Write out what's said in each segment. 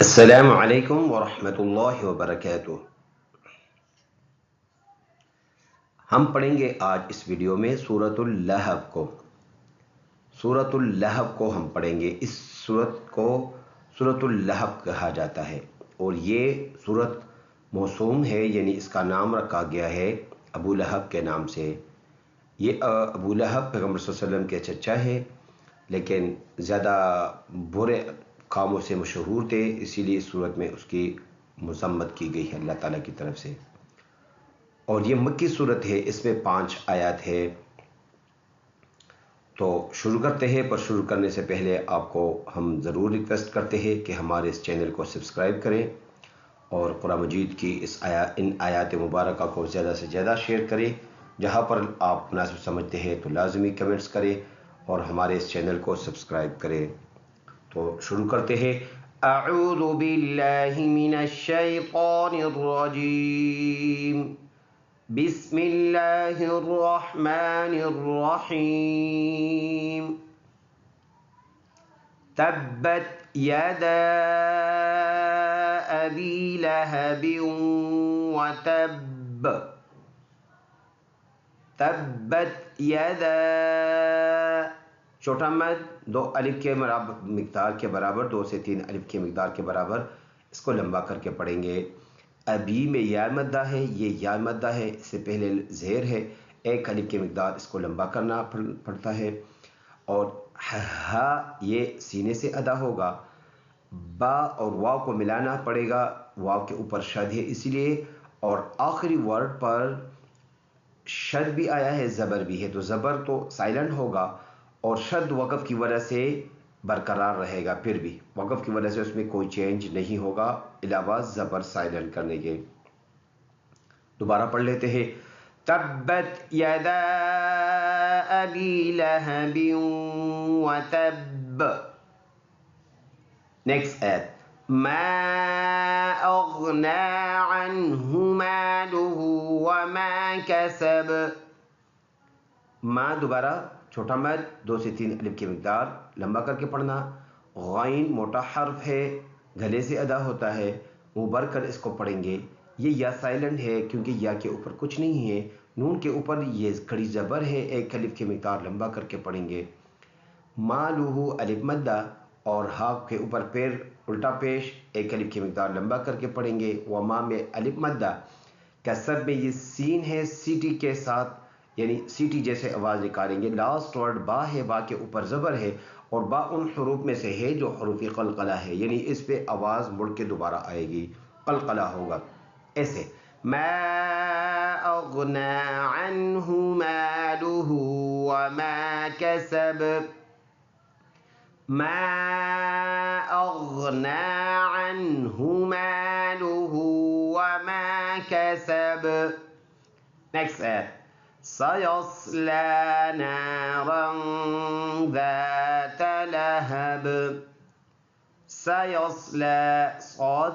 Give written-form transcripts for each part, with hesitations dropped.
السلام علیکم ورحمۃ اللہ وبرکاتہ۔ ہم پڑھیں گے آج اس ویڈیو میں سورۃ اللہب کو۔ سورۃ اللہب کو ہم پڑھیں گے۔ اس سورت کو سورۃ اللہب کہا جاتا ہے اور یہ سورت موسوم ہے، یعنی اس کا نام رکھا گیا ہے ابو لہب کے نام سے۔ یہ ابو لہب پیغمبر صلی اللہ علیہ وسلم کے چچا ہے، لیکن زیادہ برے کاموں سے مشہور تھے، اسی لیے اس صورت میں اس کی مذمت کی گئی ہے اللہ تعالیٰ کی طرف سے۔ اور یہ مکی صورت ہے، اس میں 5 آیات ہے۔ تو شروع کرتے ہیں، پر شروع کرنے سے پہلے آپ کو ہم ضرور ریکویسٹ کرتے ہیں کہ ہمارے اس چینل کو سبسکرائب کریں اور قرآن مجید کی ان آیات مبارکہ کو زیادہ سے زیادہ شیئر کریں۔ جہاں پر آپ مناسب سمجھتے ہیں تو لازمی کمنٹس کریں اور ہمارے اس چینل کو سبسکرائب کریں۔ تو شروع کرتے ہیں۔ اعوذ باللہ من الشیطان الرجیم، بسم اللہ الرحمن الرحیم۔ تبت یدا ابی لہب وتب، تبت یدا، چھوٹا مد 2 الف کے مقدار کے برابر، 2 سے 3 الف کے مقدار کے برابر، اس کو لمبا کر کے پڑھیں گے۔ ابی میں یا مدہ ہے، یہ یا مدہ ہے، اس سے پہلے زیر ہے، 1 الف کے مقدار اس کو لمبا کرنا پڑتا ہے۔ اور ہا یہ سینے سے ادا ہوگا۔ با اور واو کو ملانا پڑے گا، واو کے اوپر شد ہے اسی لیے، اور آخری ورڈ پر شد بھی آیا ہے، زبر بھی ہے، تو زبر تو سائلنٹ ہوگا اور شد وقف کی وجہ سے برقرار رہے گا، پھر بھی وقف کی وجہ سے اس میں کوئی چینج نہیں ہوگا علاوہ زبر سائلنٹ کرنے کے۔ دوبارہ پڑھ لیتے ہیں۔ تبت یدا ابی لہب وتب۔ نیکسٹ ایت۔ ما اغنی عنہ مالہ وما کسب۔ ما دوبارہ چھوٹا مد 2 سے 3 الف کی مقدار لمبا کر کے پڑھنا۔ غین موٹا حرف ہے، گلے سے ادا ہوتا ہے، منہ بھر کر اس کو پڑھیں گے۔ یہ یا سائلنٹ ہے کیونکہ یا کے اوپر کچھ نہیں ہے، نون کے اوپر یہ کھڑی زبر ہے، 1 الف کی مقدار لمبا کر کے پڑھیں گے۔ مالہ الف مدہ اور ہا کے اوپر پیر الٹا پیش، 1 الف کی مقدار لمبا کر کے پڑھیں گے۔ وما میں الف مدہ، کسب میں یہ سین ہے سیٹی کے ساتھ، یعنی سیٹی جیسے آواز نکالیں گے۔ لاسٹ ورڈ با ہے، با کے اوپر زبر ہے، اور با ان حروف میں سے ہے جو حروف قلقلہ ہے، یعنی اس پہ آواز مڑ کے دوبارہ آئے گی، قلقلہ ہوگا ایسے۔ ما اغنی عنہ مالہ وما کسب۔ ما اغنی عنہ مالہ وما کسب۔ نیکسٹ ایت۔ سیصلی نارا ذات لہب۔ سیصلی، صاد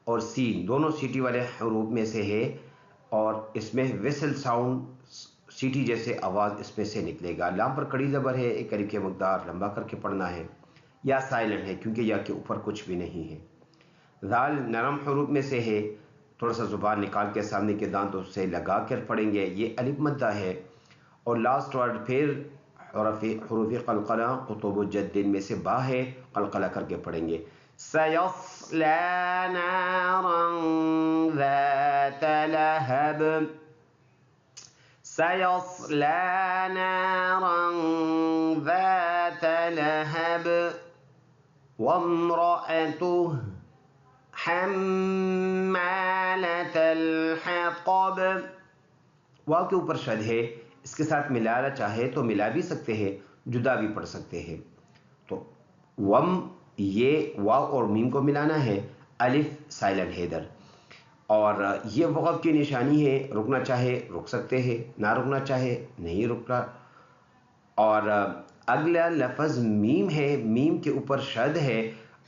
اور سین دونوں سیٹی والے حروف میں سے ہے، اور اس میں ویسل ساؤنڈ سیٹی جیسے آواز اس میں سے نکلے گا۔ لام پر کڑی زبر ہے، 1 الف کے مقدار لمبا کر کے پڑھنا ہے۔ یا سائلنٹ ہے کیونکہ یا کے اوپر کچھ بھی نہیں ہے۔ ذال نرم حروف میں سے ہے، تھوڑا سا زبان نکال کے سامنے کے دانتوں سے لگا کر پڑھیں گے۔ یہ الف مدہ ہے، اور لاسٹ ورڈ پھر حروف قلقلہ قطب الجدین میں سے با ہے، قلقلہ کر کے پڑھیں گے۔ سیصلی نارا ذات لہب۔ سیصلی نارا ذات لہب وامرأته حمالة الحطب۔ واو کے اوپر شد ہے، اس کے ساتھ ملانا چاہے تو ملا بھی سکتے ہیں، جدا بھی پڑھ سکتے ہیں۔ تو وم، یہ واو اور میم کو ملانا ہے، الف سائلنٹ ہے ادھر، اور یہ وقف کی نشانی ہے، رکنا چاہے رک سکتے ہیں، نہ رکنا چاہے نہیں رکنا۔ اور اگلا لفظ میم ہے، میم کے اوپر شد ہے،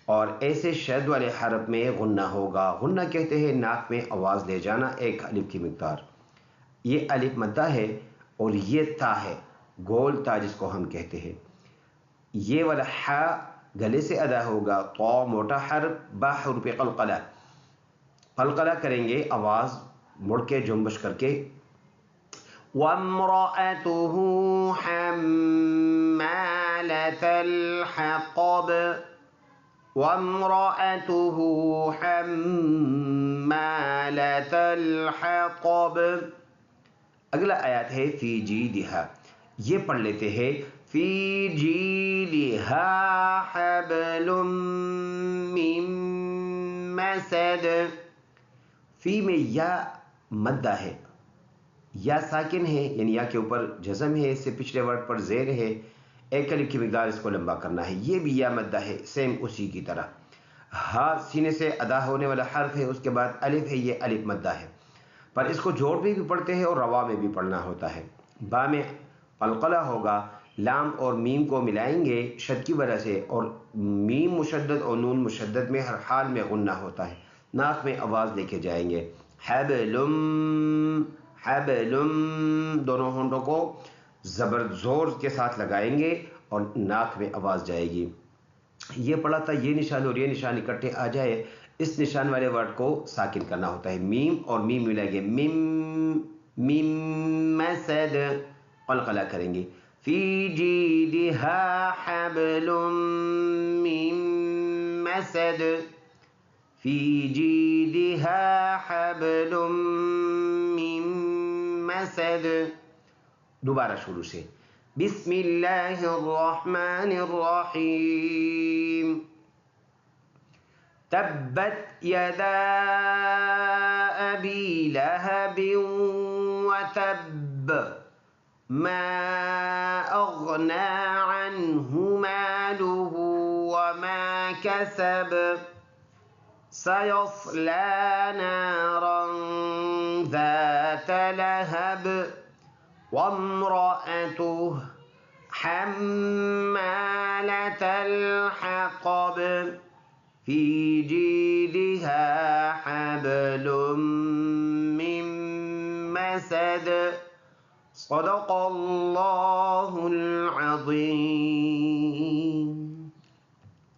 اور ایسے شد والے حرف میں غنہ ہوگا۔ غنہ کہتے ہیں ناک میں آواز لے جانا، 1 الف کی مقدار۔ یہ الف مدہ ہے، اور یہ تا ہے، گول تا جس کو ہم کہتے ہیں۔ یہ والا ہا گلے سے ادا ہوگا. طا موٹا حرف، با حرف قلقلہ. قلقلہ کریں گے آواز مڑ کے جنبش کر کے. وَامْرَأَتُهُ حَمَّالَةَ الْحَطَبِ. وَامْرَأَتُهُ حَمَّالَةَ الْحَطَبِ. اگلا آیات ہے فی جیدہا. یہ پڑھ لیتے ہیں فی جیدہا حبل من مسد. فی میں یا مدہ ہے، یا ساکن ہے یعنی یا کے اوپر جزم ہے، اس سے پچھلے ورڈ پر زیر ہے. ایک الف کی مقدار اس کو لمبا کرنا ہے. یہ بھی یا مدہ ہے سیم اسی کی طرح. ہا سینے سے ادا ہونے والا حرف ہے، اس کے بعد الف ہے، یہ الف مدہ ہے. پر اس کو جوڑ میں بھی پڑھتے ہیں اور روا میں بھی پڑھنا ہوتا ہے. با میں قلقلہ ہوگا، لام اور میم کو ملائیں گے شد کی وجہ سے، اور میم مشدد اور نون مشدد میں ہر حال میں غنہ ہوتا ہے. ناک میں آواز لے کے جائیں گے. حبلم حبلم، دونوں ہونٹوں کو زبر زور کے ساتھ لگائیں گے اور ناک میں آواز جائے گی. یہ پڑھا تھا یہ نشان اور یہ نشان اکٹھے آ جائے، اس نشان والے ورڈ کو ساکن کرنا ہوتا ہے. میم اور میم ملائیں گے، میم میم مسد. قلقلہ کریں گے فی جیدہا حبل من مسد. فی جیدہا حبل من مسد. دوبارہ شروع سے. بسم اللہ الرحمن الرحیم. تبت یدا ابی لہب وتب ما اغنى عنه ماله وما كسب سيصلى نارا ذات لهب وامرأته حمالة الحطب في جيدها حبل من مسد. صدق الله العظيم.